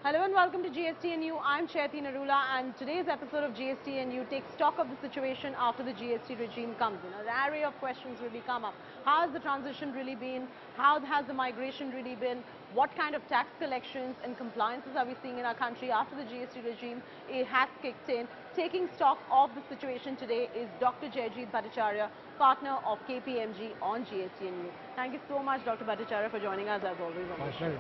Hello and welcome to GST&U. I'm Chaiti Narula, and today's episode of GST&U takes stock of the situation after the GST regime comes in. An array of questions really come up. How has the transition really been? How has the migration really been? What kind of tax collections and compliances are we seeing in our country after the GST regime has kicked in? Taking stock of the situation today is Dr. Jayjeet Bhattacharya, partner of KPMG on GST&U. Thank you so much, Dr. Bhattacharya, for joining us as always on the show.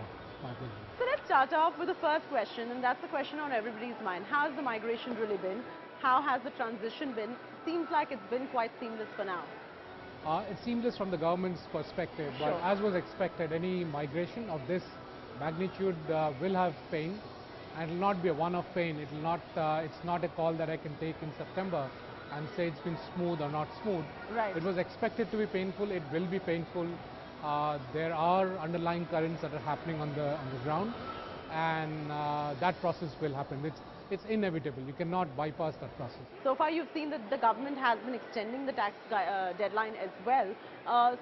So let's start off with the first question, and that's the question on everybody's mind. How has the migration really been? How has the transition been? Seems like it's been quite seamless for now. It's seamless from the government's perspective, Sure. but as was expected, any migration of this magnitude will have pain, and it will not be a one-off pain. It will not. It's not a call that I can take in September and say it's been smooth or not smooth. Right. It was expected to be painful. It will be painful. There are underlying currents that are happening on the ground, and that process will happen. It's inevitable. You cannot bypass that process. So far, you've seen that the government has been extending the tax deadline as well.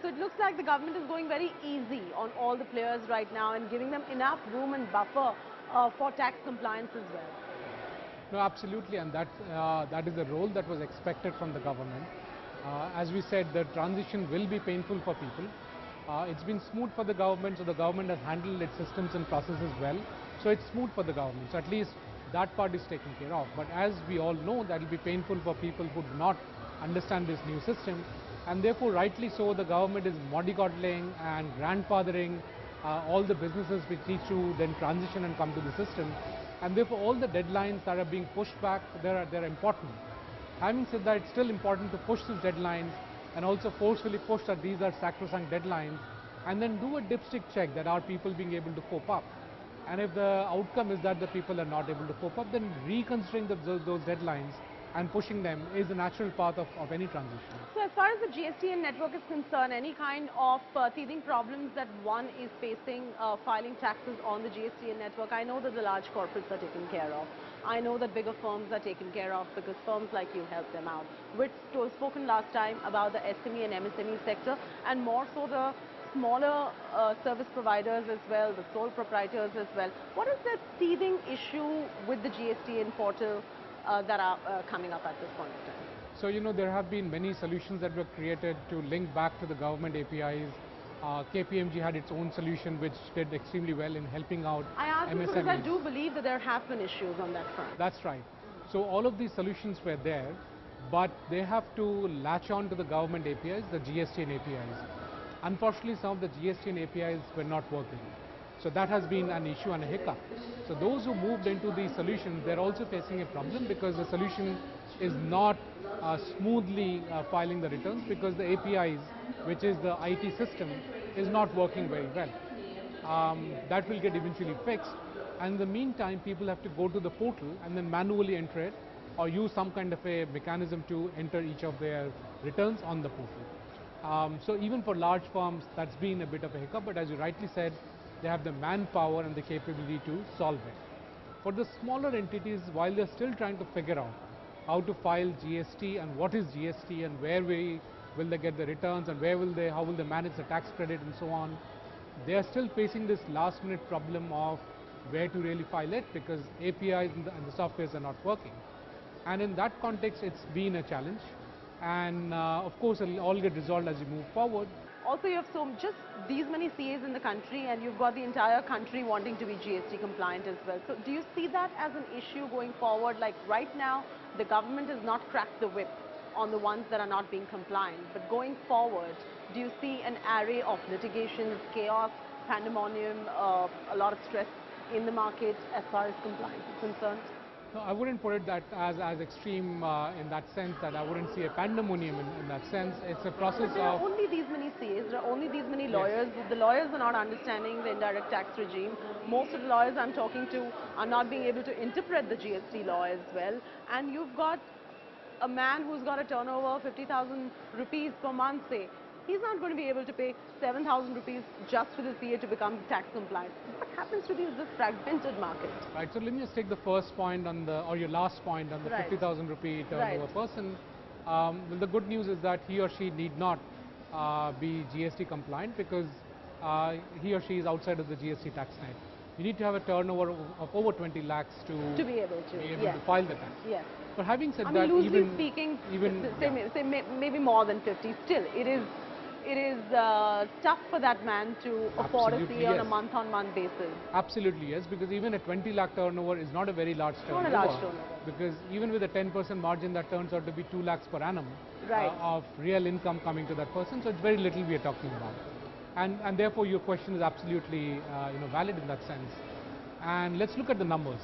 So it looks like the government is going very easy on all the players right now and giving them enough room and buffer for tax compliance as well. No, absolutely, and that is the role that was expected from the government. As we said, the transition will be painful for people. It's been smooth for the government, so the government has handled its systems and processes well. So it's smooth for the government. So at least that part is taken care of. But as we all know, that will be painful for people who do not understand this new system. And therefore, rightly so, the government is mollycoddling and grandfathering all the businesses which need to then transition and come to the system. And therefore, all the deadlines that are being pushed back, they're important. Having said that, it's still important to push these deadlines and also forcefully push that these are sacrosanct deadlines, and then do a dipstick check that are people being able to cope up. And if the outcome is that the people are not able to cope up, then reconsidering those deadlines and pushing them is a natural path of any transition. So as far as the GSTN network is concerned, any kind of teething problems that one is facing filing taxes on the GSTN network, I know that the large corporates are taken care of. I know that bigger firms are taken care of because firms like you help them out. We've spoken last time about the SME and MSME sector, and more so the smaller service providers as well, the sole proprietors as well. What is the teething issue with the GSTN portal that are coming up at this point in time? So, you know, there have been many solutions that were created to link back to the government APIs. KPMG had its own solution which did extremely well in helping out I ask this MSMEs. because I do believe that there have been issues on that front. That's right. So all of these solutions were there, but they have to latch on to the government APIs, the GSTN APIs. Unfortunately, some of the GSTN APIs were not working. So that has been an issue and a hiccup. So those who moved into these solutions, they're also facing a problem because the solution is not smoothly filing the returns because the APIs, which is the IT system, is not working very well. That will get eventually fixed. And in the meantime, people have to go to the portal and then manually enter it or use some kind of a mechanism to enter each of their returns on the portal. So even for large firms, that's been a bit of a hiccup, but as you rightly said, they have the manpower and the capability to solve it. For the smaller entities, while they're still trying to figure out how to file GST and what is GST and where will they get the returns and how will they manage the tax credit and so on, they are still facing this last minute problem of where to really file it because APIs and the softwares are not working. And in that context, it's been a challenge. And of course, it'll all get resolved as you move forward. Also, you have just these many CAs in the country, and you've got the entire country wanting to be GST compliant as well. So do you see that as an issue going forward? Like right now, the government has not cracked the whip on the ones that are not being compliant. But going forward, do you see an array of litigations, chaos, pandemonium, a lot of stress in the market as far as compliance is concerned? No, I wouldn't put it that as extreme in that sense that I wouldn't see a pandemonium in that sense. It's a process But there are of... only these many CAs, there are only these many lawyers. Yes. The lawyers are not understanding the indirect tax regime. Most of the lawyers I'm talking to are not being able to interpret the GST law as well. And you've got a man who's got a turnover of 50,000 rupees per month, say. He's not going to be able to pay 7,000 rupees just for the CA to become tax compliant. What happens to this fragmented market? Right, so let me just take the first point or your last point on the Right. 50,000 rupee turnover Right. person. Well, the good news is that he or she need not be GST compliant because he or she is outside of the GST tax net. you need to have a turnover of over 20 lakhs to be able to, to file the tax. Yes. But having said I that, mean, loosely speaking, say maybe more than 50. Still, it is tough for that man to afford a CA on a month-on-month basis. Absolutely yes, because even a 20 lakh turnover is not a very large turnover. Not a large turnover. Because even with a 10% margin, that turns out to be 2 lakhs per annum of real income coming to that person. So it's very little we are talking about. And therefore your question is absolutely valid in that sense. And let's look at the numbers.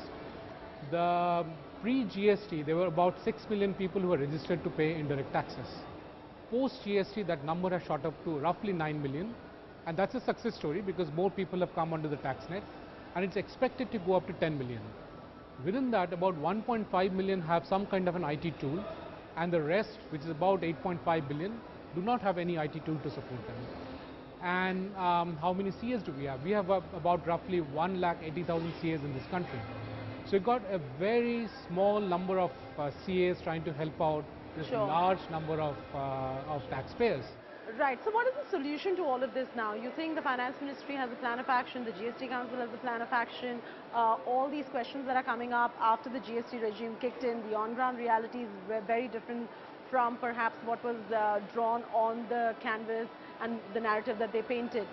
The pre-GST, there were about 6 million people who were registered to pay indirect taxes. Post-GST, that number has shot up to roughly 9 million. And that's a success story because more people have come onto the tax net. And it's expected to go up to 10 million. Within that, about 1.5 million have some kind of an IT tool. And the rest, which is about 8.5 billion, do not have any IT tool to support them. And how many CAs do we have? We have about roughly 1,80,000 CAs in this country. So you've got a very small number of CAs trying to help out this large number of taxpayers. Right. So what is the solution to all of this now? You think the Finance Ministry has a plan of action, the GST Council has a plan of action, all these questions that are coming up after the GST regime kicked in, the on-ground realities were very different from perhaps what was drawn on the canvas and the narrative that they painted.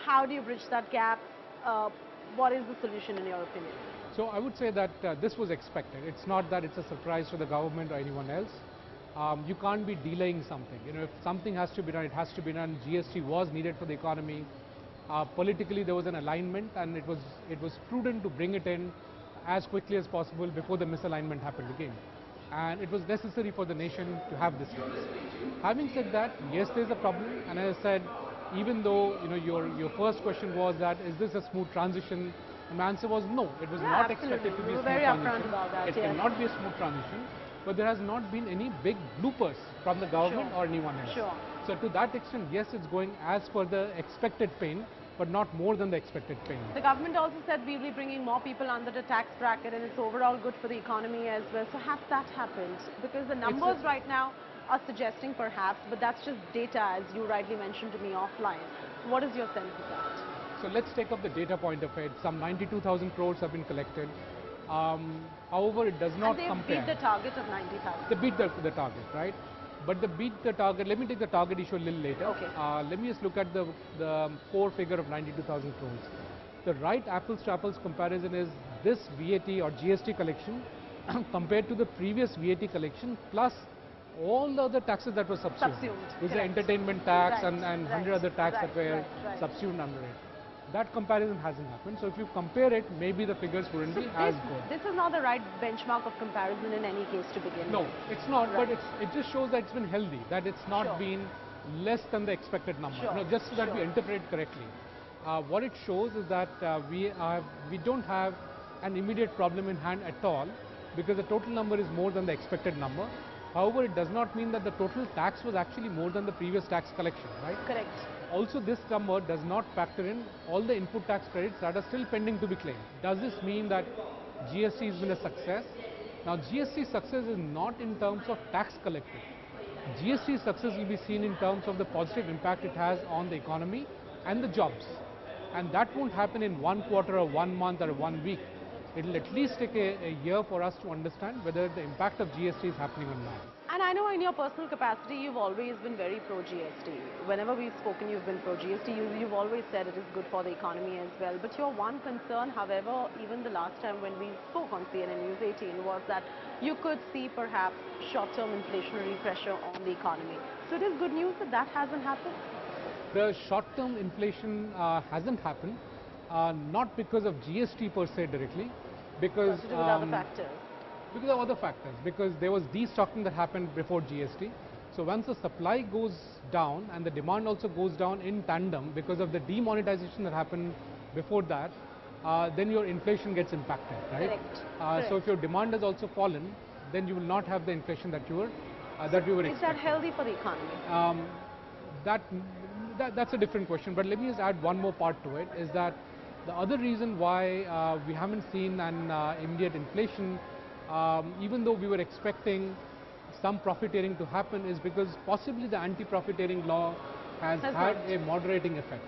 How do you bridge that gap? What is the solution in your opinion? So I would say that this was expected. It's not that it's a surprise to the government or anyone else. You can't be delaying something. If something has to be done, it has to be done. GST was needed for the economy. Politically, there was an alignment, and it was prudent to bring it in as quickly as possible before the misalignment happened again. And it was necessary for the nation to have this tax. Having said that, yes, there's a problem. And as I said, even though your first question was that is this a smooth transition, and the answer was no. It was not expected to be a smooth transition. It cannot be a smooth transition. But there has not been any big bloopers from the government or anyone else. So to that extent, yes, it's going as per the expected pain, but not more than the expected pain. The government also said we'll be bringing more people under the tax bracket and it's overall good for the economy as well. So has that happened? Because the numbers right now are suggesting perhaps, but that's just data as you rightly mentioned to me offline. What is your sense of that? So let's take up the data point of it. Some 92,000 crores have been collected. However, it does not compare. And they beat the target of 90,000. They beat the target, right? But they beat the target. Let me take the target issue a little later. Okay. Let me just look at the core figure of 92,000 crores. The right apples to apples comparison is this VAT or GST collection compared to the previous VAT collection plus all the other taxes that were subsumed. With the entertainment tax and 100 other taxes that were subsumed under it. That comparison hasn't happened. So if you compare it, maybe the figures wouldn't be as good. This is not the right benchmark of comparison in any case to begin with. No, it's not, but it just shows that it's been healthy, that it's not been less than the expected number. Just so that we interpret it correctly. What it shows is that we don't have an immediate problem in hand at all because the total number is more than the expected number. However, it does not mean that the total tax was actually more than the previous tax collection, right? Correct. Also, this number does not factor in all the input tax credits that are still pending to be claimed. Does this mean that GST has been a success? Now, GST success is not in terms of tax collected. GST success will be seen in terms of the positive impact it has on the economy and the jobs. And that won't happen in 1 quarter or 1 month or 1 week. It will at least take a year for us to understand whether the impact of GST is happening or not. And I know in your personal capacity, you've always been very pro-GST. Whenever we've spoken, you've been pro-GST. You've always said it is good for the economy as well. But your one concern, however, even the last time when we spoke on CNN News18 was that you could see perhaps short-term inflationary pressure on the economy. So it is good news that that hasn't happened? The short-term inflation hasn't happened, not because of GST per se directly, because to do with other factors. Because of other factors, because there was destocking that happened before GST. So once the supply goes down and the demand also goes down in tandem because of the demonetization that happened before that, then your inflation gets impacted, right? Correct. So if your demand has also fallen, then you will not have the inflation that you were expecting. Is that healthy for the economy? That's a different question. But let me just add one more part to it, is that the other reason why we haven't seen an immediate inflation, even though we were expecting some profiteering to happen, is because possibly the anti-profiteering law has had a moderating effect.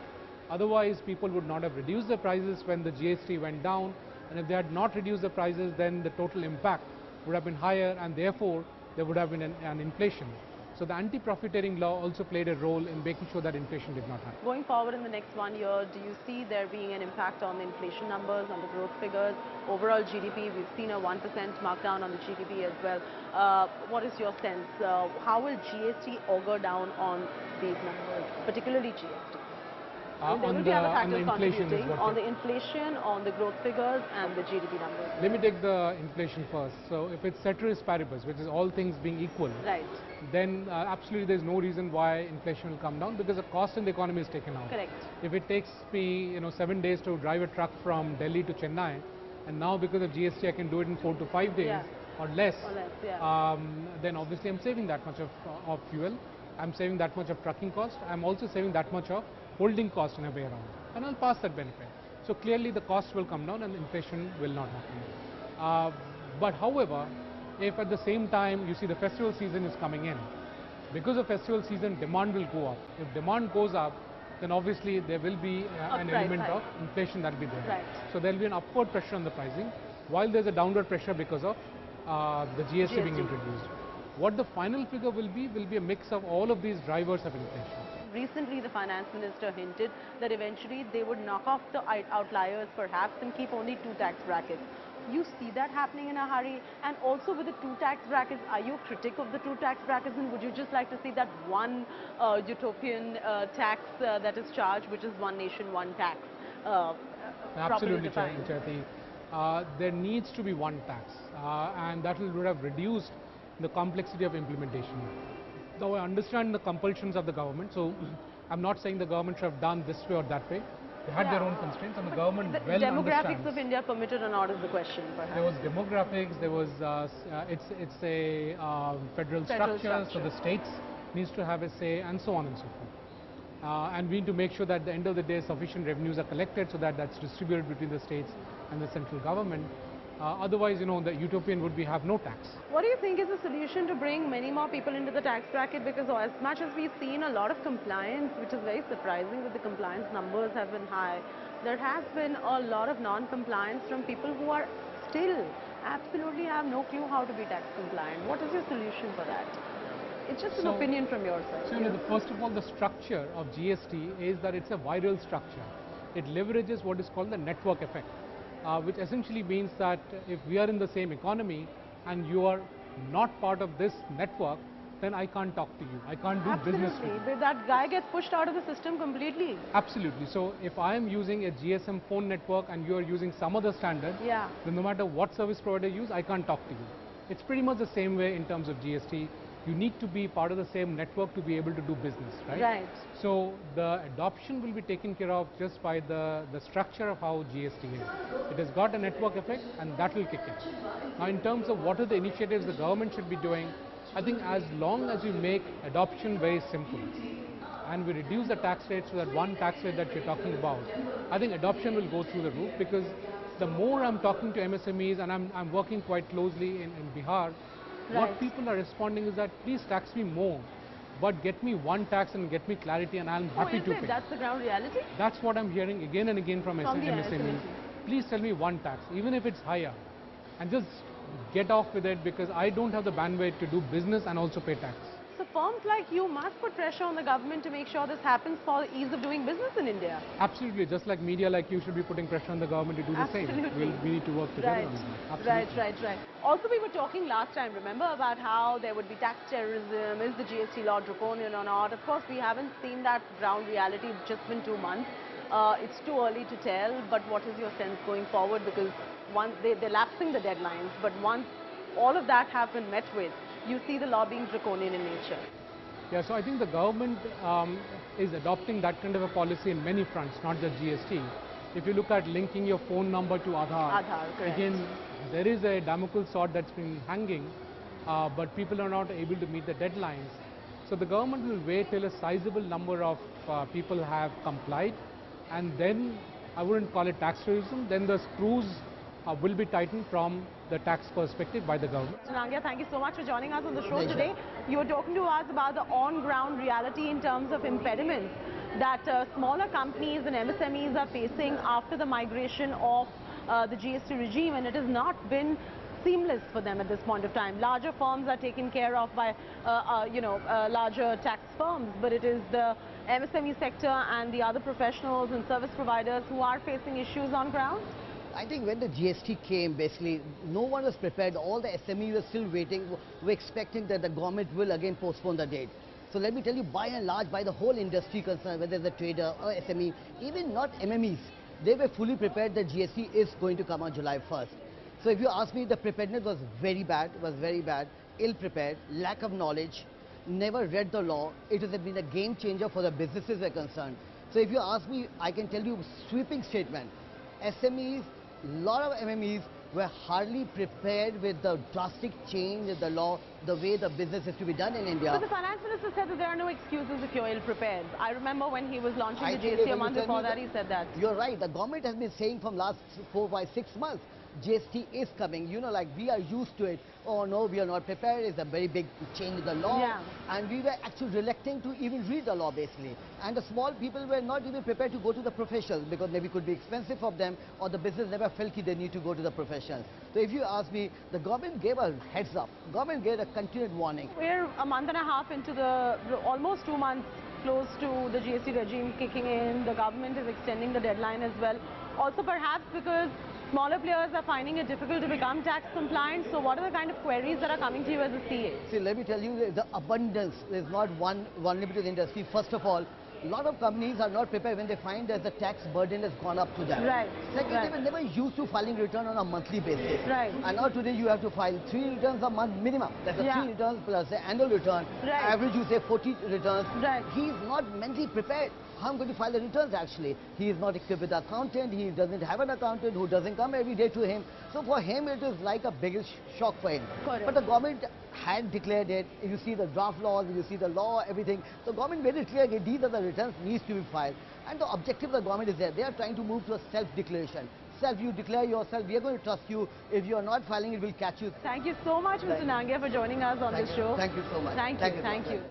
Otherwise, people would not have reduced the prices when the GST went down, and if they had not reduced the prices, then the total impact would have been higher, and therefore there would have been an inflation. So the anti-profiteering law also played a role in making sure that inflation did not happen. Going forward in the next 1 year, do you see there being an impact on the inflation numbers, on the growth figures, overall GDP? We've seen a 1% markdown on the GDP as well. What is your sense? How will GST augur down on these numbers, particularly GST? There will be other factors contributing on the inflation, on the growth figures and the GDP numbers. Let me take the inflation first. So if it's ceteris paribus, which is all things being equal, right, then absolutely there's no reason why inflation will come down, because the cost in the economy is taken out. Correct. If it takes me 7 days to drive a truck from Delhi to Chennai, and now because of GST I can do it in 4 to 5 days, yeah, or less, yeah, then obviously I'm saving that much of fuel, I'm saving that much of trucking cost, I'm also saving that much of holding cost in a way around, and I'll pass that benefit. So clearly the cost will come down and inflation will not happen. But however, if at the same time you see the festival season is coming in, because of festival season demand will go up. If demand goes up, then obviously there will be an element of inflation that will be there. Right. So there will be an upward pressure on the pricing, while there's a downward pressure because of the GST being introduced. What the final figure will be a mix of all of these drivers of inflation. Recently, the finance minister hinted that eventually they would knock off the outliers perhaps and keep only 2 tax brackets. You see that happening in a hurry? And also with the 2 tax brackets, are you a critic of the 2 tax brackets, and would you just like to see that one utopian tax that is charged, which is one nation, one tax? Absolutely, Chaiti. There needs to be one tax, and that would have reduced the complexity of implementation. Though I understand the compulsions of the government, so I'm not saying the government should have done this way or that way. They had their own constraints, and the government well understands. Demographics of India permitted or not is the question, perhaps. There was demographics, there was, it's a federal structure, so the states needs to have a say, and so on and so forth. And we need to make sure that at the end of the day sufficient revenues are collected so that that's distributed between the states and the central government. Otherwise, the utopian would be have no tax. What do you think is the solution to bring many more people into the tax bracket? Because as much as we've seen a lot of compliance, which is very surprising that the compliance numbers have been high, there has been a lot of non-compliance from people who are still absolutely have no clue how to be tax compliant. What is your solution for that? It's just an opinion from your side. So, first of all, the structure of GST is that it's a viral structure. It leverages what is called the network effect. Which essentially means that if we are in the same economy and you are not part of this network, then I can't talk to you. I can't do business with you. Absolutely. That guy gets pushed out of the system completely. Absolutely. So if I am using a GSM phone network and you are using some other standard, then no matter what service provider you use, I can't talk to you. It's pretty much the same way in terms of GST. You need to be part of the same network to be able to do business, right? Right. So the adoption will be taken care of just by the structure of how GST is. It has got a network effect, and that will kick in. Now in terms of what are the initiatives the government should be doing, I think as long as we make adoption very simple and we reduce the tax rate so that one tax rate that you're talking about, I think adoption will go through the roof, because the more I'm talking to MSMEs, and I'm working quite closely in Bihar, what people are responding is that please tax me more, but get me one tax and get me clarity, and I'm happy to pay. That's the ground reality? That's what I'm hearing again and again from MSMEs. Please tell me one tax, even if it's higher, and just get off with it, because I don't have the bandwidth to do business and also pay tax. So firms like you must put pressure on the government to make sure this happens for the ease of doing business in India. Absolutely, just like media like you should be putting pressure on the government to do the same. We need to work together on that. Right. Also, we were talking last time, remember, about how there would be tax terrorism, is the GST law draconian or not? Of course, we haven't seen that ground reality, it's just been 2 months. It's too early to tell, but what is your sense going forward? Because once they're lapsing the deadlines, but once all of that have been met with, you see the law being draconian in nature. Yeah, so I think the government is adopting that kind of a policy in many fronts, not just GST. If you look at linking your phone number to Aadhaar, again, there is a Damocles sword that's been hanging, but people are not able to meet the deadlines. So the government will wait till a sizable number of people have complied, and then I wouldn't call it tax tourism, then the screws will be tightened from the tax perspective by the government. Mr. Nangia, thank you so much for joining us on the show today. You were talking to us about the on-ground reality in terms of impediments. that smaller companies and MSMEs are facing after the migration of the GST regime, and it has not been seamless for them at this point of time. Larger firms are taken care of by larger tax firms, but it is the MSME sector and the other professionals and service providers who are facing issues on ground. I think when the GST came, basically, no one was prepared. All the SMEs were still waiting, were expecting that the government will again postpone the date. So let me tell you, by and large, by the whole industry concerned, whether it's a trader or SME, even not MMEs, they were fully prepared that GST is going to come on July 1st. So if you ask me, the preparedness was very bad, ill-prepared, lack of knowledge, never read the law. It has been a game changer for the businesses were concerned. So if you ask me, I can tell you sweeping statement. SMEs, lot of MMEs were hardly prepared with the drastic change in the law, the way the business is to be done in India. But the finance minister said that there are no excuses if you're ill-prepared. I remember when he was launching the GST a month before that, he said that. You're right. The government has been saying from last 4, 5, 6 months, GST is coming. You know, like we are used to it. Oh no, we are not prepared. It's a very big change in the law. Yeah. And we were actually reluctant to even read the law basically. And the small people were not even prepared to go to the professionals because maybe it could be expensive for them, or the business never felt they need to go to the professionals. So if you ask me, the government gave a heads up. Government gave a continued warning. We're a month and a half into the, almost 2 months close to the GST regime kicking in. The government is extending the deadline as well. Also perhaps because smaller players are finding it difficult to become tax compliant. So what are the kind of queries that are coming to you as a CA? See, let me tell you, the abundance is not one limited industry. First of all, a lot of companies are not prepared when they find that the tax burden has gone up to them. Right. Second, right. they were never used to filing return on a monthly basis. Right. And now today you have to file 3 returns a month minimum. That's a 3 returns plus the annual return. Right. Average you say 40 returns. Right. He is not mentally prepared. How I'm going to file the returns actually. He is not equipped with an accountant. He doesn't have an accountant who doesn't come every day to him. So for him it is like a big shock for him. Correct. But the government had declared it. If you see the draft laws, if you see the law, everything, the government made it clear that these are the returns needs to be filed. And the objective of the government is there. They are trying to move to a self-declaration. You declare yourself, we are going to trust you. If you are not filing, it will catch you. Thank you so much, Mr. Nangia, for joining us on this show. Thank you so much. Thank you.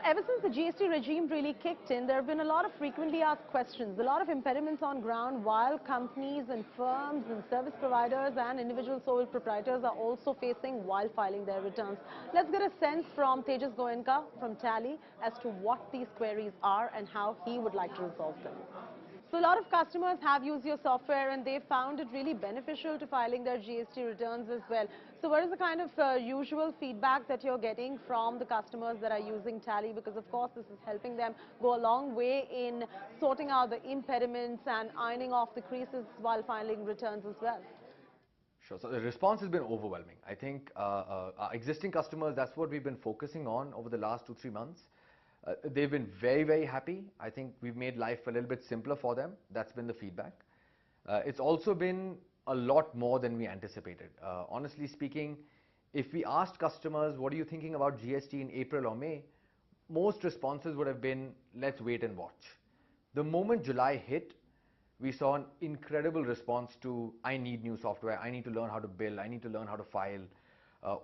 Ever since the GST regime really kicked in, there have been a lot of frequently asked questions, a lot of impediments on ground while companies and firms and service providers and individual sole proprietors are also facing while filing their returns. Let's get a sense from Tejas Goenka from Tally as to what these queries are and how he would like to resolve them. So a lot of customers have used your software and they found it really beneficial to filing their GST returns as well. So what is the kind of usual feedback that you're getting from the customers that are using Tally? Because of course this is helping them go a long way in sorting out the impediments and ironing off the creases while filing returns as well. Sure. So the response has been overwhelming. I think our existing customers, that's what we've been focusing on over the last 2-3 months. They've been very, very happy. I think we've made life a little bit simpler for them. That's been the feedback. It's also been a lot more than we anticipated. Honestly speaking, if we asked customers, what are you thinking about GST in April or May? Most responses would have been, let's wait and watch. The moment July hit, we saw an incredible response to, I need new software, I need to learn how to bill, I need to learn how to file,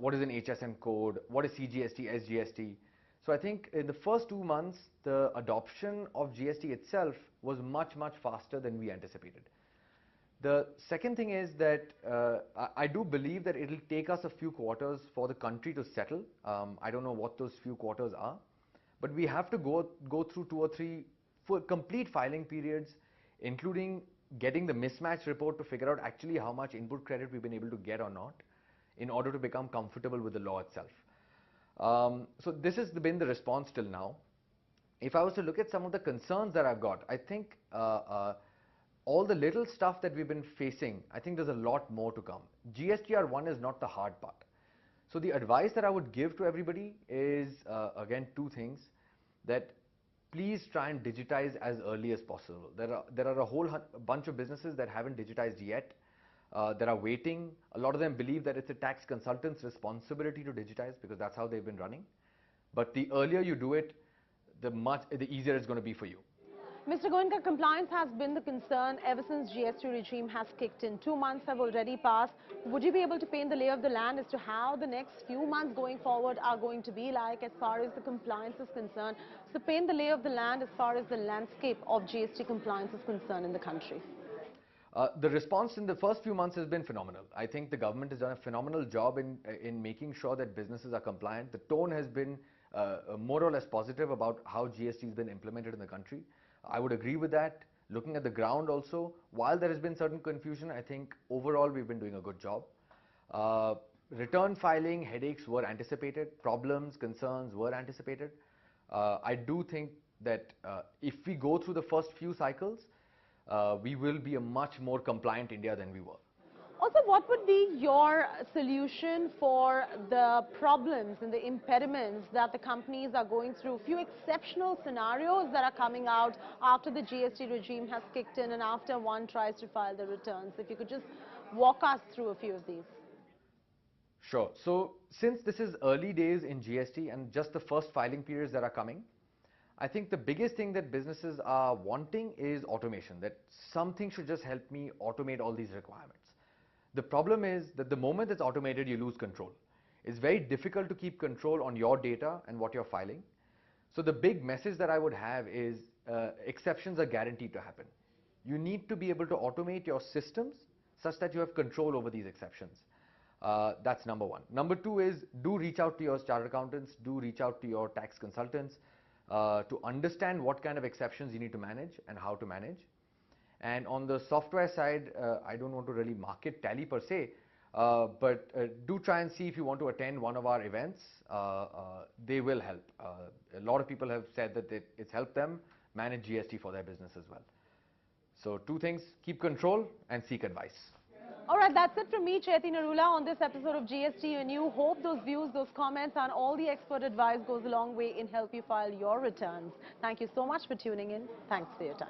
what is an HSN code, what is CGST, SGST. So I think in the first 2 months, the adoption of GST itself was much, much faster than we anticipated. The second thing is that I do believe that it'll take us a few quarters for the country to settle. I don't know what those few quarters are, but we have to go through 2 or 3 complete filing periods, including getting the mismatch report to figure out actually how much input credit we've been able to get or not in order to become comfortable with the law itself. So this has been the response till now. If I was to look at some of the concerns that I've got, I think all the little stuff that we've been facing, I think there's a lot more to come. GSTR1 is not the hard part. So the advice that I would give to everybody is, again, 2 things, that please try and digitize as early as possible. There are a whole bunch of businesses that haven't digitized yet. that are waiting. A lot of them believe that it's a tax consultant's responsibility to digitize because that's how they've been running. But the earlier you do it, the easier it's going to be for you. Mr. Goenka, compliance has been the concern ever since GST regime has kicked in. 2 months have already passed. Would you be able to paint the lay of the land as to how the next few months going forward are going to be like as far as the compliance is concerned? So paint the lay of the land as far as the landscape of GST compliance is concerned in the country. The response in the first few months has been phenomenal. I think the government has done a phenomenal job in making sure that businesses are compliant. The tone has been more or less positive about how GST has been implemented in the country. I would agree with that. Looking at the ground also, while there has been certain confusion, I think overall we've been doing a good job. Return filing headaches were anticipated, problems, concerns were anticipated. I do think that if we go through the first few cycles, we will be a much more compliant India than we were. Also, what would be your solution for the problems and the impediments that the companies are going through? Few exceptional scenarios that are coming out after the GST regime has kicked in and after one tries to file the returns. If you could just walk us through a few of these. Sure. So, since this is early days in GST and just the first filing periods that are coming, I think the biggest thing that businesses are wanting is automation, that something should just help me automate all these requirements. The problem is that the moment it's automated, you lose control. It's very difficult to keep control on your data and what you're filing. So the big message that I would have is exceptions are guaranteed to happen. You need to be able to automate your systems such that you have control over these exceptions. That's number one. Number two is do reach out to your chartered accountants, do reach out to your tax consultants to understand what kind of exceptions you need to manage and how to manage. And on the software side, I don't want to really market Tally per se, but do try and see if you want to attend one of our events. They will help. A lot of people have said that it's helped them manage GST for their business as well. So two things, keep control and seek advice. All right, that's it from me, Chaiti Narula, on this episode of GST and you. Hope those views, those comments and all the expert advice goes a long way in help you file your returns. Thank you so much for tuning in. Thanks for your time.